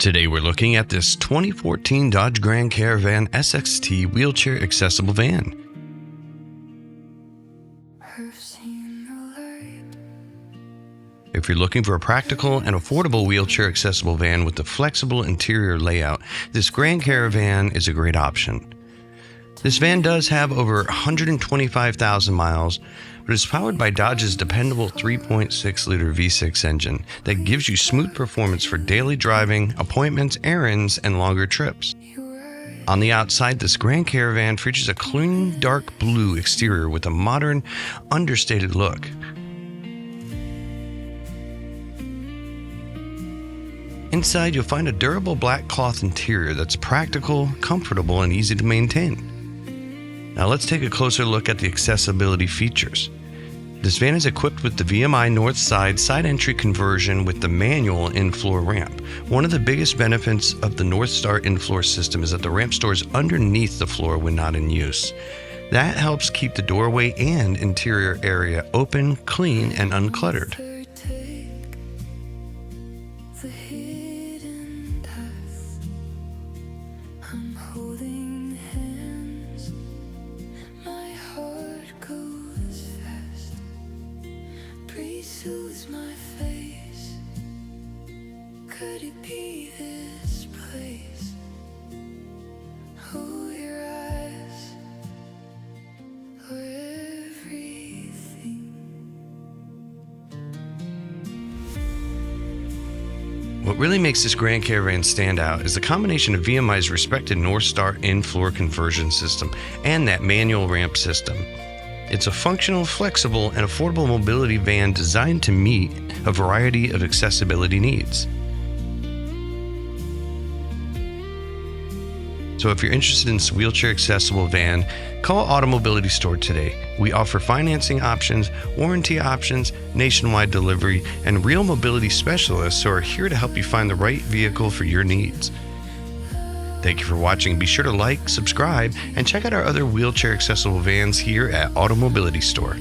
Today we're looking at this 2014 Dodge Grand Caravan SXT wheelchair accessible van. If you're looking for a practical and affordable wheelchair accessible van with a flexible interior layout, this Grand Caravan is a great option. This van does have over 125,000 miles, but it's powered by Dodge's dependable 3.6-liter V6 engine that gives you smooth performance for daily driving, appointments, errands, and longer trips. On the outside, this Grand Caravan features a clean, dark blue exterior with a modern, understated look. Inside, you'll find a durable black cloth interior that's practical, comfortable, and easy to maintain. Now let's take a closer look at the accessibility features. This van is equipped with the VMI Northstar side entry conversion with the manual in-floor ramp. One of the biggest benefits of the Northstar in-floor system is that the ramp stores underneath the floor when not in use. That helps keep the doorway and interior area open, clean, and uncluttered. Soothes my face. Could it be this place? Oh, your eyes were everything. What really makes this Grand Caravan stand out is the combination of VMI's respected Northstar in-floor conversion system and that manual ramp system. It's a functional, flexible, and affordable mobility van designed to meet a variety of accessibility needs. So if you're interested in this wheelchair accessible van, call Automobility Store today. We offer financing options, warranty options, nationwide delivery, and real mobility specialists who are here to help you find the right vehicle for your needs. Thank you for watching. Be sure to like, subscribe, and check out our other wheelchair accessible vans here at Automobility Store.